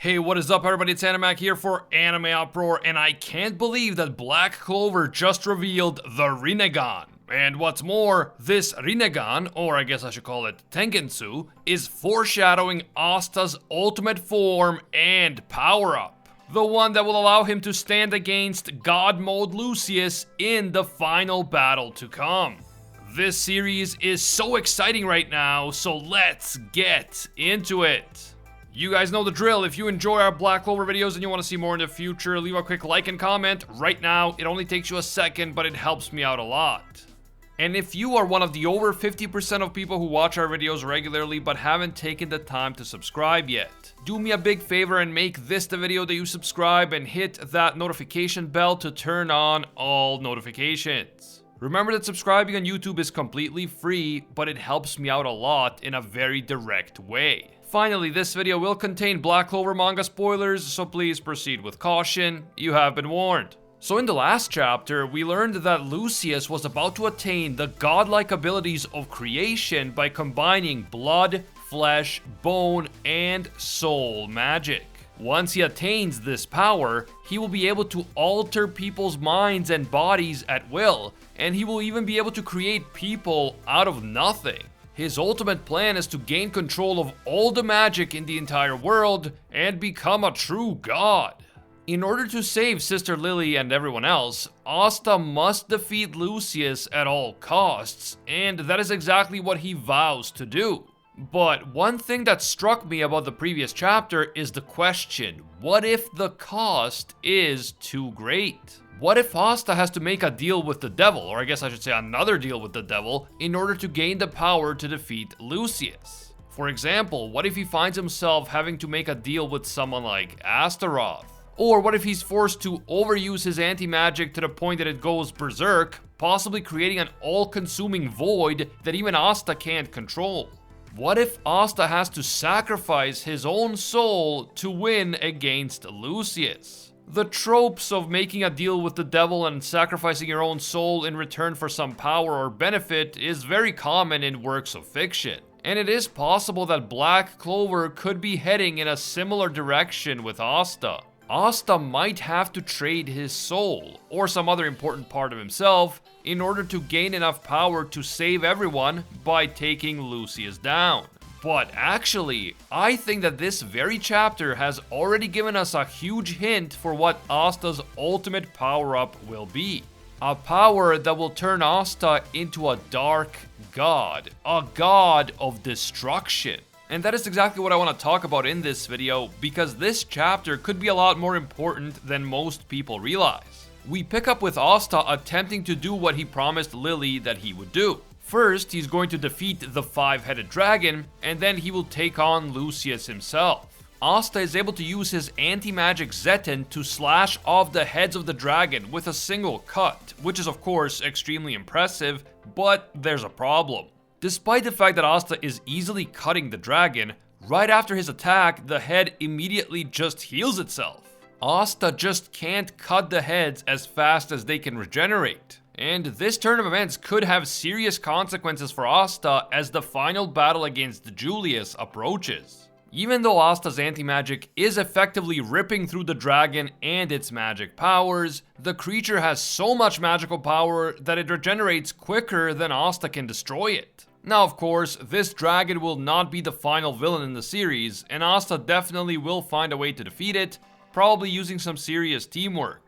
Hey, what is up everybody, it's Animac here for Anime Uproar, and I can't believe that Black Clover just revealed the Rinnegan. And what's more, this Rinnegan, or I guess I should call it Tengensu, is foreshadowing Asta's ultimate form and power-up. The one that will allow him to stand against God Mode Lucius in the final battle to come. This series is so exciting right now, so let's get into it. You guys know the drill. If you enjoy our Black Clover videos and you want to see more in the future, leave a quick like and comment right now. It only takes you a second, but it helps me out a lot. And if you are one of the over 50% of people who watch our videos regularly but haven't taken the time to subscribe yet, do me a big favor and make this the video that you subscribe and hit that notification bell to turn on all notifications. Remember that subscribing on YouTube is completely free, but it helps me out a lot in a very direct way. Finally, this video will contain Black Clover Manga spoilers, so please proceed with caution. You have been warned. So in the last chapter, we learned that Lucius was about to attain the godlike abilities of creation by combining blood, flesh, bone, and soul magic. Once he attains this power, he will be able to alter people's minds and bodies at will, and he will even be able to create people out of nothing. His ultimate plan is to gain control of all the magic in the entire world and become a true god. In order to save Sister Lily and everyone else, Asta must defeat Lucius at all costs, and that is exactly what he vows to do. But one thing that struck me about the previous chapter is the question, what if the cost is too great? What if Asta has to make a deal with the devil, or I guess I should say another deal with the devil, in order to gain the power to defeat Lucius? For example, what if he finds himself having to make a deal with someone like Astaroth? Or what if he's forced to overuse his anti-magic to the point that it goes berserk, possibly creating an all-consuming void that even Asta can't control? What if Asta has to sacrifice his own soul to win against Lucius? The tropes of making a deal with the devil and sacrificing your own soul in return for some power or benefit is very common in works of fiction. And it is possible that Black Clover could be heading in a similar direction with Asta. Asta might have to trade his soul, or some other important part of himself, in order to gain enough power to save everyone by taking Lucius down. But actually, I think that this very chapter has already given us a huge hint for what Asta's ultimate power-up will be. A power that will turn Asta into a dark god, a god of destruction. And that is exactly what I want to talk about in this video, because this chapter could be a lot more important than most people realize. We pick up with Asta attempting to do what he promised Lily that he would do. First, he's going to defeat the five-headed dragon, and then he will take on Lucius himself. Asta is able to use his anti-magic Zetten to slash off the heads of the dragon with a single cut, which is of course extremely impressive, but there's a problem. Despite the fact that Asta is easily cutting the dragon, right after his attack, the head immediately just heals itself. Asta just can't cut the heads as fast as they can regenerate. And this turn of events could have serious consequences for Asta as the final battle against Julius approaches. Even though Asta's anti-magic is effectively ripping through the dragon and its magic powers, the creature has so much magical power that it regenerates quicker than Asta can destroy it. Now of course, this dragon will not be the final villain in the series, and Asta definitely will find a way to defeat it, probably using some serious teamwork.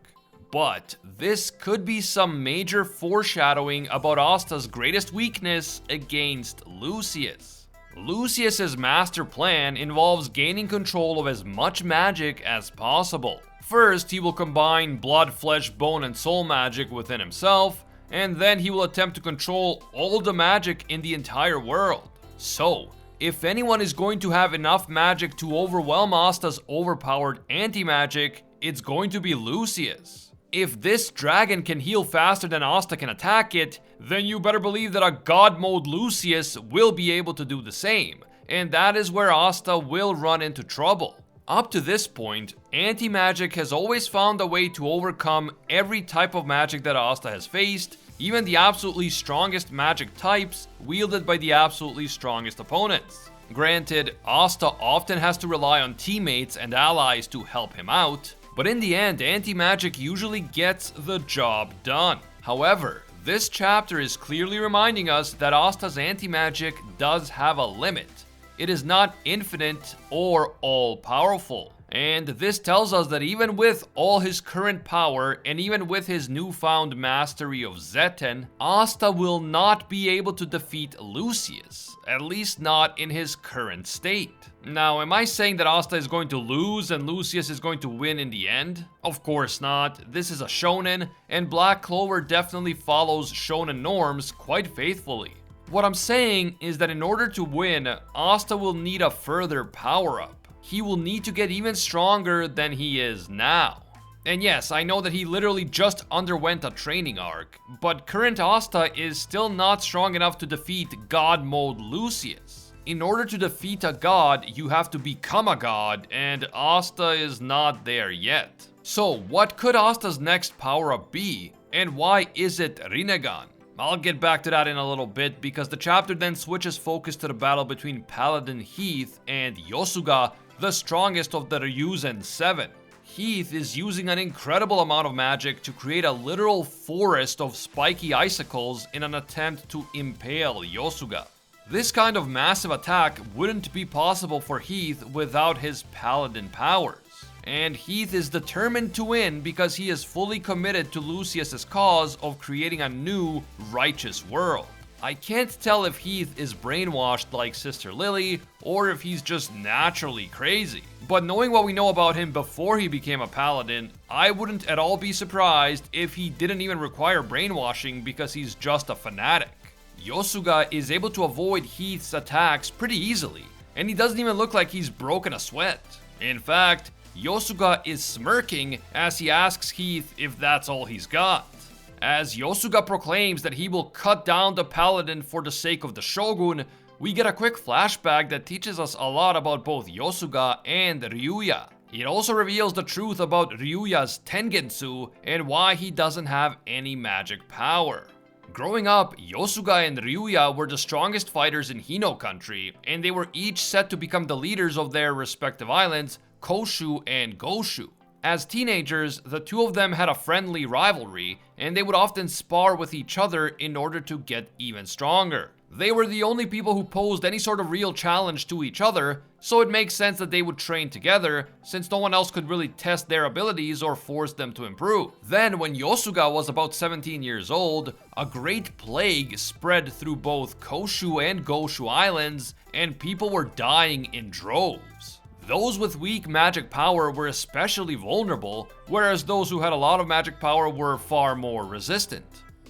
But this could be some major foreshadowing about Asta's greatest weakness against Lucius. Lucius's master plan involves gaining control of as much magic as possible. First, he will combine blood, flesh, bone, and soul magic within himself, and then he will attempt to control all the magic in the entire world. So, if anyone is going to have enough magic to overwhelm Asta's overpowered anti-magic, it's going to be Lucius. If this dragon can heal faster than Asta can attack it, then you better believe that a god mode Lucius will be able to do the same, and that is where Asta will run into trouble. Up to this point, anti-magic has always found a way to overcome every type of magic that Asta has faced, even the absolutely strongest magic types wielded by the absolutely strongest opponents. Granted, Asta often has to rely on teammates and allies to help him out, but in the end, anti-magic usually gets the job done. However, this chapter is clearly reminding us that Asta's anti-magic does have a limit. It is not infinite or all-powerful. And this tells us that even with all his current power, and even with his newfound mastery of Zetten, Asta will not be able to defeat Lucius, at least not in his current state. Now, am I saying that Asta is going to lose and Lucius is going to win in the end? Of course not. This is a shonen, and Black Clover definitely follows shonen norms quite faithfully. What I'm saying is that in order to win, Asta will need a further power-up. He will need to get even stronger than he is now. And yes, I know that he literally just underwent a training arc, but current Asta is still not strong enough to defeat God Mode Lucius. In order to defeat a god, you have to become a god, and Asta is not there yet. So what could Asta's next power-up be, and why is it Rinnegan? I'll get back to that in a little bit, because the chapter then switches focus to the battle between Paladin Heath and Yosuga, the strongest of the Ryuzen 7. Heath is using an incredible amount of magic to create a literal forest of spiky icicles in an attempt to impale Yosuga. This kind of massive attack wouldn't be possible for Heath without his paladin powers. And Heath is determined to win because he is fully committed to Lucius's cause of creating a new, righteous world. I can't tell if Heath is brainwashed like Sister Lily, or if he's just naturally crazy. But knowing what we know about him before he became a paladin, I wouldn't at all be surprised if he didn't even require brainwashing because he's just a fanatic. Yosuga is able to avoid Heath's attacks pretty easily, and he doesn't even look like he's broken a sweat. In fact, Yosuga is smirking as he asks Heath if that's all he's got. As Yosuga proclaims that he will cut down the paladin for the sake of the shogun, we get a quick flashback that teaches us a lot about both Yosuga and Ryuya. It also reveals the truth about Ryuya's Tengensu and why he doesn't have any magic power. Growing up, Yosuga and Ryuya were the strongest fighters in Hino country, and they were each set to become the leaders of their respective islands, Koshu and Goshu. As teenagers, the two of them had a friendly rivalry, and they would often spar with each other in order to get even stronger. They were the only people who posed any sort of real challenge to each other, so it makes sense that they would train together, since no one else could really test their abilities or force them to improve. Then, when Yosuga was about 17 years old, a great plague spread through both Koshu and Goshu islands, and people were dying in droves. Those with weak magic power were especially vulnerable, whereas those who had a lot of magic power were far more resistant.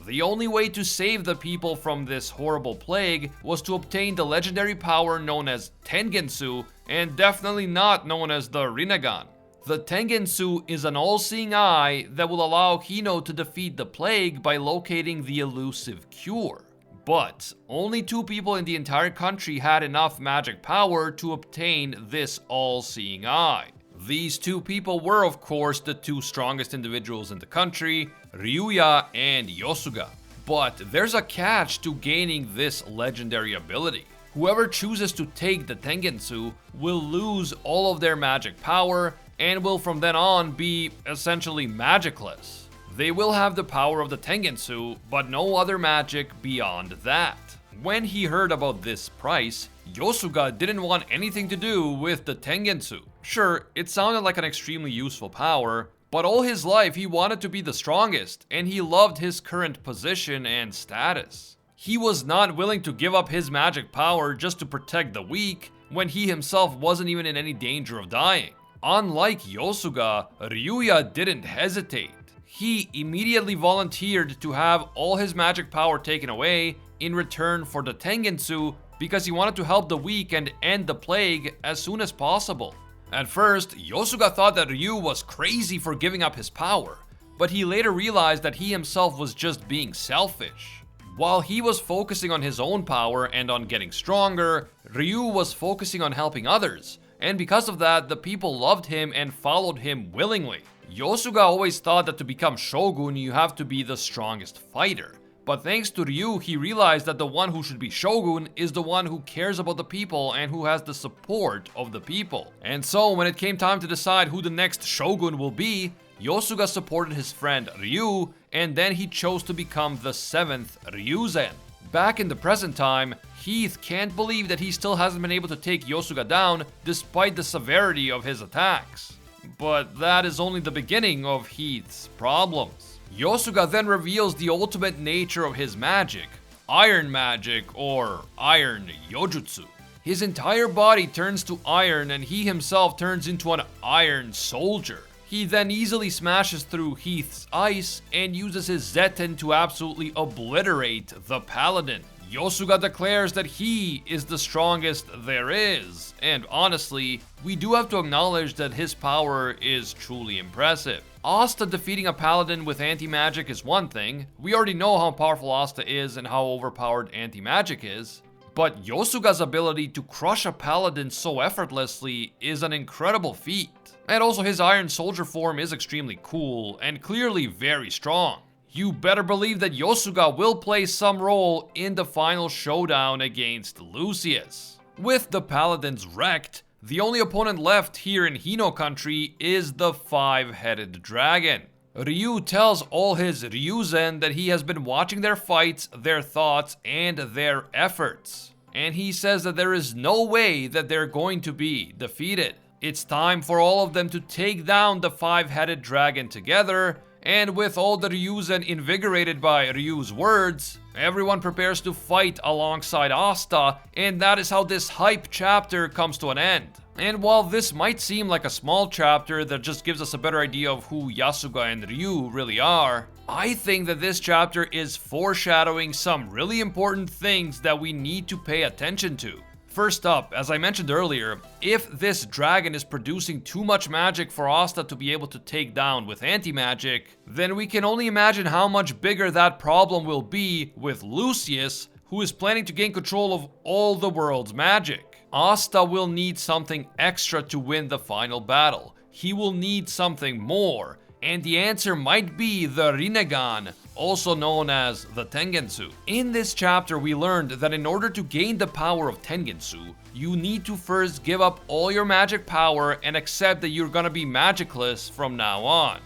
The only way to save the people from this horrible plague was to obtain the legendary power known as Tengensu, and definitely not known as the Rinnegan. The Tengensu is an all-seeing eye that will allow Hino to defeat the plague by locating the elusive cure. But only 2 people in the entire country had enough magic power to obtain this all-seeing eye. These 2 people were, of course, the 2 strongest individuals in the country, Ryuya and Yosuga. But there's a catch to gaining this legendary ability. Whoever chooses to take the Tengensu will lose all of their magic power and will from then on be essentially magicless. They will have the power of the Tengensu, but no other magic beyond that. When he heard about this price, Yosuga didn't want anything to do with the Tengensu. Sure, it sounded like an extremely useful power, but all his life he wanted to be the strongest, and he loved his current position and status. He was not willing to give up his magic power just to protect the weak, when he himself wasn't even in any danger of dying. Unlike Yosuga, Ryuya didn't hesitate. He immediately volunteered to have all his magic power taken away in return for the Tengensu because he wanted to help the weak and end the plague as soon as possible. At first, Yosuga thought that Ryu was crazy for giving up his power, but he later realized that he himself was just being selfish. While he was focusing on his own power and on getting stronger, Ryu was focusing on helping others, and because of that, the people loved him and followed him willingly. Yosuga always thought that to become shogun you have to be the strongest fighter, But thanks to Ryu, he realized that the one who should be shogun is the one who cares about the people and who has the support of the people. And so when it came time to decide who the next shogun will be, Yosuga supported his friend Ryu, and then he chose to become the 7th Ryuzen. Back in the present time, Heath can't believe that he still hasn't been able to take Yosuga down despite the severity of his attacks. But that is only the beginning of Heath's problems. Yosuga then reveals the ultimate nature of his magic, iron magic or iron yojutsu. His entire body turns to iron and he himself turns into an iron soldier. He then easily smashes through Heath's ice and uses his Zetten to absolutely obliterate the paladin. Yosuga declares that he is the strongest there is, and honestly, we do have to acknowledge that his power is truly impressive. Asta defeating a paladin with anti-magic is one thing. We already know how powerful Asta is and how overpowered anti-magic is. But Yosuga's ability to crush a paladin so effortlessly is an incredible feat. And also his Iron Soldier form is extremely cool and clearly very strong. You better believe that Yosuga will play some role in the final showdown against Lucius. With the paladins wrecked, the only opponent left here in Hino country is the 5-headed dragon. Ryu tells all his Ryuzen that he has been watching their fights, their thoughts, and their efforts. And he says that there is no way that they're going to be defeated. It's time for all of them to take down the 5-headed dragon together, and with all the Ryuzen invigorated by Ryu's words, everyone prepares to fight alongside Asta, and that is how this hype chapter comes to an end. And while this might seem like a small chapter that just gives us a better idea of who Yasuga and Ryu really are, I think that this chapter is foreshadowing some really important things that we need to pay attention to. First up, as I mentioned earlier, if this dragon is producing too much magic for Asta to be able to take down with anti-magic, then we can only imagine how much bigger that problem will be with Lucius, who is planning to gain control of all the world's magic. Asta will need something extra to win the final battle. He will need something more, and the answer might be the Rinnegan, also known as the Tengensu. In this chapter, we learned that in order to gain the power of Tengensu, you need to first give up all your magic power and accept that you're gonna be magicless from now on.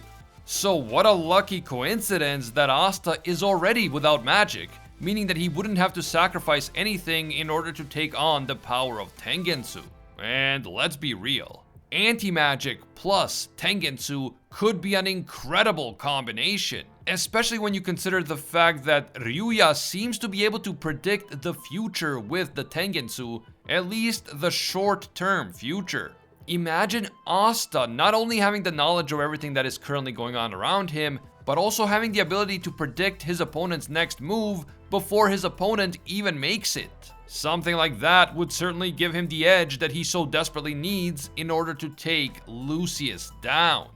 So what a lucky coincidence that Asta is already without magic, meaning that he wouldn't have to sacrifice anything in order to take on the power of Tengensu. And let's be real, anti-magic plus Tengensu could be an incredible combination, especially when you consider the fact that Ryuya seems to be able to predict the future with the Tengensu, at least the short-term future. Imagine Asta not only having the knowledge of everything that is currently going on around him, but also having the ability to predict his opponent's next move before his opponent even makes it. Something like that would certainly give him the edge that he so desperately needs in order to take Lucius down.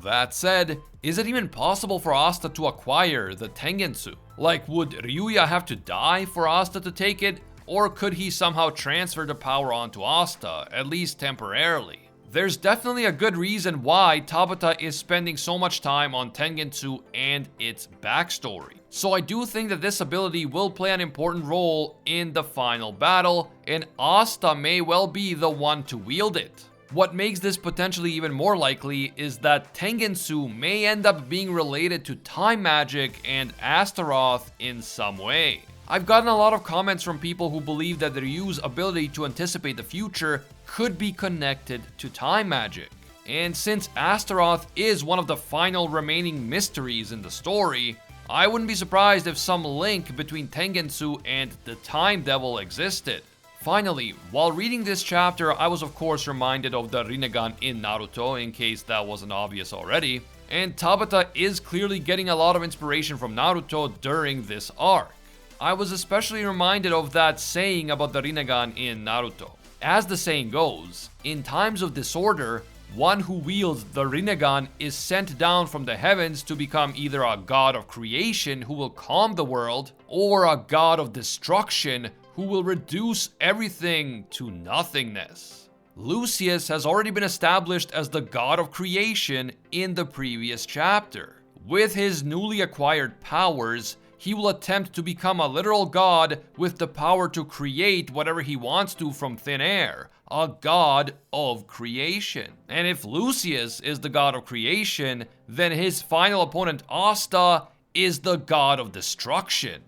That said, is it even possible for Asta to acquire the Tengensu? Like, would Ryuya have to die for Asta to take it? Or could he somehow transfer the power onto Asta, at least temporarily? There's definitely a good reason why Tabata is spending so much time on Tengensu and its backstory. So I do think that this ability will play an important role in the final battle, and Asta may well be the one to wield it. What makes this potentially even more likely is that Tengensu may end up being related to time magic and Astaroth in some way. I've gotten a lot of comments from people who believe that Ryu's ability to anticipate the future could be connected to time magic. And since Astaroth is one of the final remaining mysteries in the story, I wouldn't be surprised if some link between Tengensu and the Time Devil existed. Finally, while reading this chapter, I was of course reminded of the Rinnegan in Naruto, in case that wasn't obvious already. And Tabata is clearly getting a lot of inspiration from Naruto during this arc. I was especially reminded of that saying about the Rinnegan in Naruto. As the saying goes, in times of disorder, one who wields the Rinnegan is sent down from the heavens to become either a god of creation who will calm the world, or a god of destruction who will reduce everything to nothingness. Lucius has already been established as the god of creation in the previous chapter. With his newly acquired powers, he will attempt to become a literal god with the power to create whatever he wants to from thin air. A god of creation. And if Lucius is the god of creation, then his final opponent, Asta, is the god of destruction.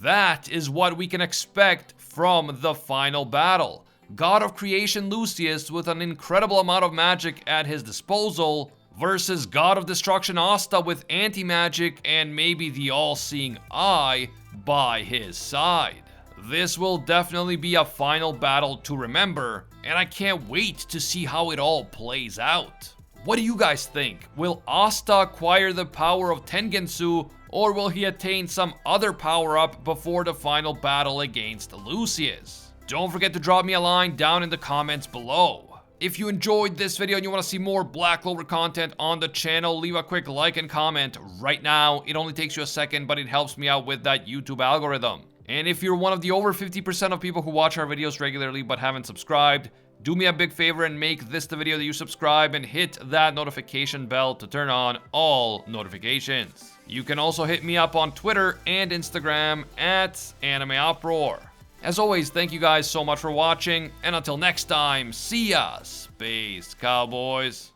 That is what we can expect from the final battle. God of creation Lucius with an incredible amount of magic at his disposal versus God of destruction Asta with anti-magic and maybe the all-seeing eye by his side. This will definitely be a final battle to remember, and I can't wait to see how it all plays out. What do you guys think? Will Asta acquire the power of Tengensu, or will he attain some other power-up before the final battle against Lucius? Don't forget to drop me a line down in the comments below. If you enjoyed this video and you want to see more Black Clover content on the channel, leave a quick like and comment right now. It only takes you a second, but it helps me out with that YouTube algorithm. And if you're one of the over 50% of people who watch our videos regularly but haven't subscribed, do me a big favor and make this the video that you subscribe and hit that notification bell to turn on all notifications. You can also hit me up on Twitter and Instagram at Anime Uproar. As always, thank you guys so much for watching, and until next time, see ya, Space Cowboys.